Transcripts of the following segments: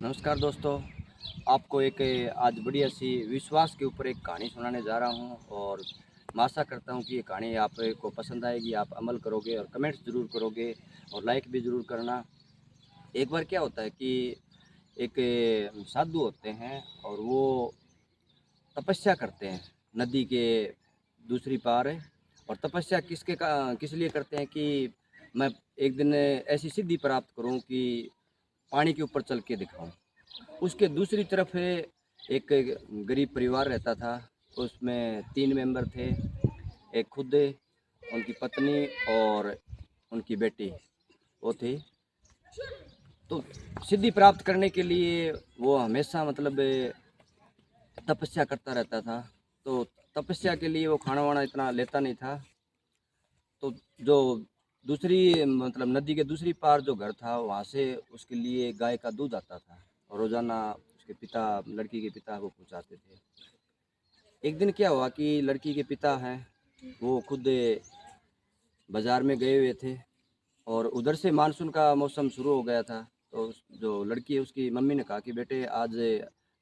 नमस्कार दोस्तों। आपको एक आज बढ़िया सी विश्वास के ऊपर एक कहानी सुनाने जा रहा हूं और मैं आशा करता हूं कि ये कहानी आपको पसंद आएगी, आप अमल करोगे और कमेंट्स ज़रूर करोगे और लाइक भी ज़रूर करना। एक बार क्या होता है कि एक साधु होते हैं और वो तपस्या करते हैं नदी के दूसरी पार। और तपस्या किस लिए करते हैं कि मैं एक दिन ऐसी सिद्धि प्राप्त करूं कि पानी के ऊपर चल के दिखाऊं। उसके दूसरी तरफ एक गरीब परिवार रहता था। उसमें 3 मेंबर थे, एक खुद, उनकी पत्नी और उनकी बेटी वो थी। तो सिद्धि प्राप्त करने के लिए वो हमेशा मतलब तपस्या करता रहता था। तो तपस्या के लिए वो खाना वाना इतना लेता नहीं था। तो जो दूसरी मतलब नदी के दूसरी पार जो घर था वहाँ से उसके लिए गाय का दूध आता था और रोज़ाना उसके पिता, लड़की के पिता वो पहुँचाते थे। एक दिन क्या हुआ कि लड़की के पिता हैं वो खुद बाज़ार में गए हुए थे और उधर से मानसून का मौसम शुरू हो गया था। तो जो लड़की है उसकी मम्मी ने कहा कि बेटे आज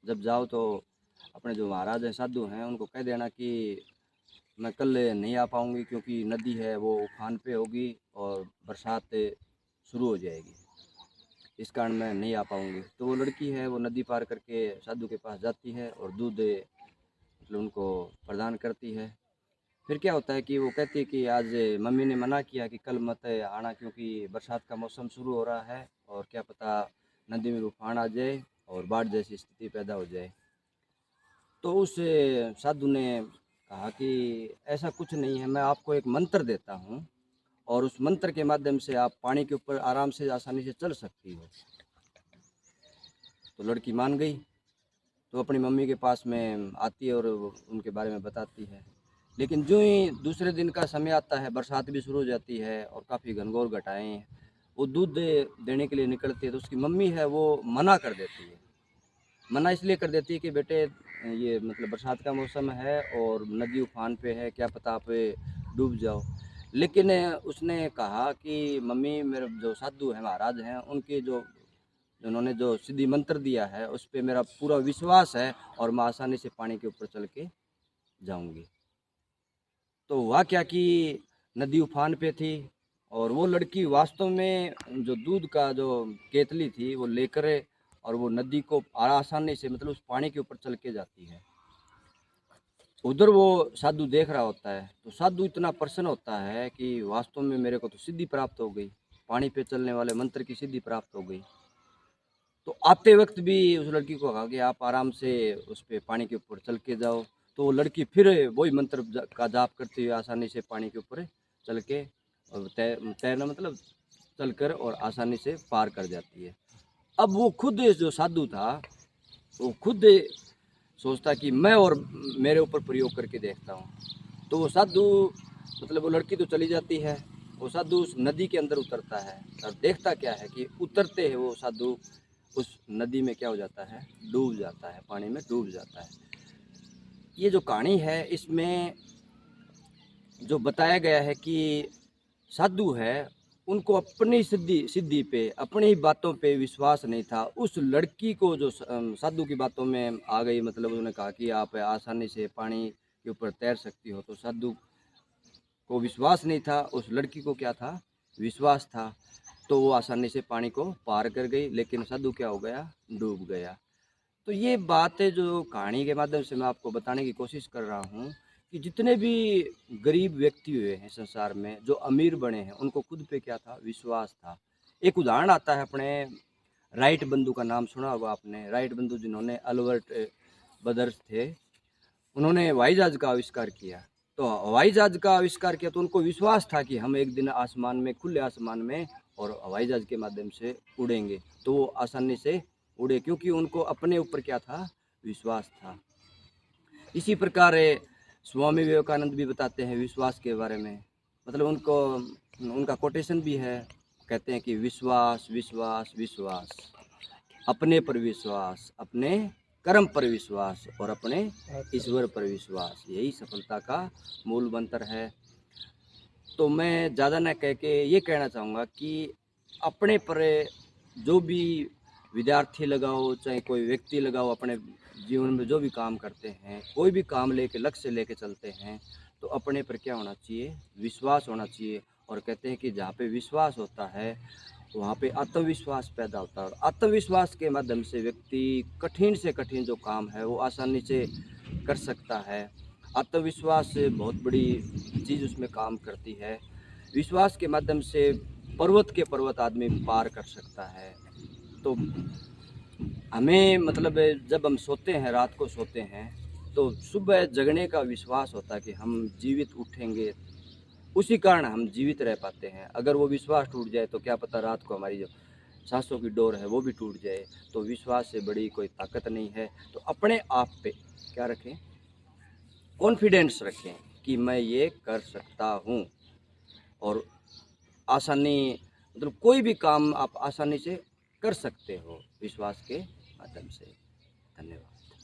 जब जाओ तो अपने जो महाराज हैं, साधु हैं, उनको कह देना कि मैं कल नहीं आ पाऊँगी क्योंकि नदी है वो उफान पे होगी और बरसात शुरू हो जाएगी, इस कारण मैं नहीं आ पाऊँगी। तो वो लड़की है वो नदी पार करके साधु के पास जाती है और दूध मतलब उनको प्रदान करती है। फिर क्या होता है कि वो कहती है कि आज मम्मी ने मना किया कि कल मत आना क्योंकि बरसात का मौसम शुरू हो रहा है और क्या पता नदी में उफान आ जाए और बाढ़ जैसी स्थिति पैदा हो जाए। तो उस साधु ने कहा कि ऐसा कुछ नहीं है, मैं आपको एक मंत्र देता हूँ और उस मंत्र के माध्यम से आप पानी के ऊपर आराम से आसानी से चल सकती हो। तो लड़की मान गई। तो अपनी मम्मी के पास में आती है और उनके बारे में बताती है। लेकिन जो ही दूसरे दिन का समय आता है, बरसात भी शुरू हो जाती है और काफ़ी घनघोर घटाएँ वो दूध देने के लिए निकलती है। तो उसकी मम्मी है वो मना कर देती है। मना इसलिए कर देती है कि बेटे ये मतलब बरसात का मौसम है और नदी उफान पे है, क्या पता आप डूब जाओ। लेकिन उसने कहा कि मम्मी मेरे जो साधु हैं, महाराज हैं, उनके जो उन्होंने जो सिद्धि मंत्र दिया है उस पे मेरा पूरा विश्वास है और मैं आसानी से पानी के ऊपर चल के जाऊंगी। तो हुआ क्या कि नदी उफान पे थी और वो लड़की वास्तव में जो दूध का जो केतली थी वो लेकर और वो नदी को आसानी से मतलब उस पानी के ऊपर चल के जाती है। उधर वो साधु देख रहा होता है। तो साधु इतना प्रसन्न होता है कि वास्तव में मेरे को तो सिद्धि प्राप्त हो गई, पानी पे चलने वाले मंत्र की सिद्धि प्राप्त हो गई। तो आते वक्त भी उस लड़की को कहा कि आप आराम से उस पे पानी के ऊपर चल के जाओ। तो वो लड़की फिर वही मंत्र का जाप करते हुए आसानी से पानी के ऊपर चल के और तैरना मतलब चलकर और आसानी से पार कर जाती है। अब वो खुद जो साधु था वो खुद सोचता कि मैं और मेरे ऊपर प्रयोग करके देखता हूँ। तो वो साधु मतलब वो लड़की तो चली जाती है, वो साधु उस नदी के अंदर उतरता है और देखता क्या है कि उतरते है वो साधु उस नदी में क्या हो जाता है, डूब जाता है, पानी में डूब जाता है। ये जो कहानी है इसमें जो बताया गया है कि साधु है उनको अपनी सिद्धि सिद्धि पे अपनी ही बातों पे विश्वास नहीं था। उस लड़की को जो साधु की बातों में आ गई, मतलब उन्होंने कहा कि आप आसानी से पानी के ऊपर तैर सकती हो। तो साधु को विश्वास नहीं था, उस लड़की को क्या था, विश्वास था। तो वो आसानी से पानी को पार कर गई, लेकिन साधु क्या हो गया, डूब गया। तो ये बातें जो कहानी के माध्यम से मैं आपको बताने की कोशिश कर रहा हूँ कि जितने भी गरीब व्यक्ति हुए हैं संसार में, जो अमीर बने हैं, उनको खुद पे क्या था, विश्वास था। एक उदाहरण आता है अपने राइट बंधु का, नाम सुना होगा आपने, राइट बंधु जिन्होंने अल्बर्ट ब्रदर्स थे, उन्होंने हवाई जहाज का आविष्कार किया। तो हवाई जहाज का आविष्कार किया तो उनको विश्वास था कि हम एक दिन आसमान में, खुले आसमान में और हवाई जहाज के माध्यम से उड़ेंगे। तो वो आसानी से उड़े क्योंकि उनको अपने ऊपर क्या था, विश्वास था। इसी प्रकार स्वामी विवेकानंद भी बताते हैं विश्वास के बारे में। मतलब उनको उनका कोटेशन भी है, कहते हैं कि विश्वास विश्वास विश्वास, अपने पर विश्वास, अपने कर्म पर विश्वास और अपने ईश्वर पर विश्वास, यही सफलता का मूल मंत्र है। तो मैं ज़्यादा ना कह के ये कहना चाहूँगा कि अपने पर जो भी विद्यार्थी लगाओ चाहे कोई व्यक्ति लगाओ, अपने जीवन में जो भी काम करते हैं, कोई भी काम लेके लक्ष्य लेके चलते हैं, तो अपने पर क्या होना चाहिए, विश्वास होना चाहिए। और कहते हैं कि जहाँ पे विश्वास होता है वहाँ पे आत्मविश्वास पैदा होता है, और आत्मविश्वास के माध्यम से व्यक्ति कठिन से कठिन जो काम है वो आसानी से कर सकता है। आत्मविश्वास से बहुत बड़ी चीज़ उसमें काम करती है। विश्वास के माध्यम से पर्वत के पर्वत आदमी पार कर सकता है। तो हमें मतलब जब हम सोते हैं, रात को सोते हैं, तो सुबह जगने का विश्वास होता है कि हम जीवित उठेंगे, उसी कारण हम जीवित रह पाते हैं। अगर वो विश्वास टूट जाए तो क्या पता रात को हमारी जो सांसों की डोर है वो भी टूट जाए। तो विश्वास से बड़ी कोई ताकत नहीं है। तो अपने आप पे क्या रखें, कॉन्फिडेंस रखें कि मैं ये कर सकता हूँ। और आसानी मतलब कोई भी काम आप आसानी से कर सकते हो विश्वास के माध्यम से। धन्यवाद।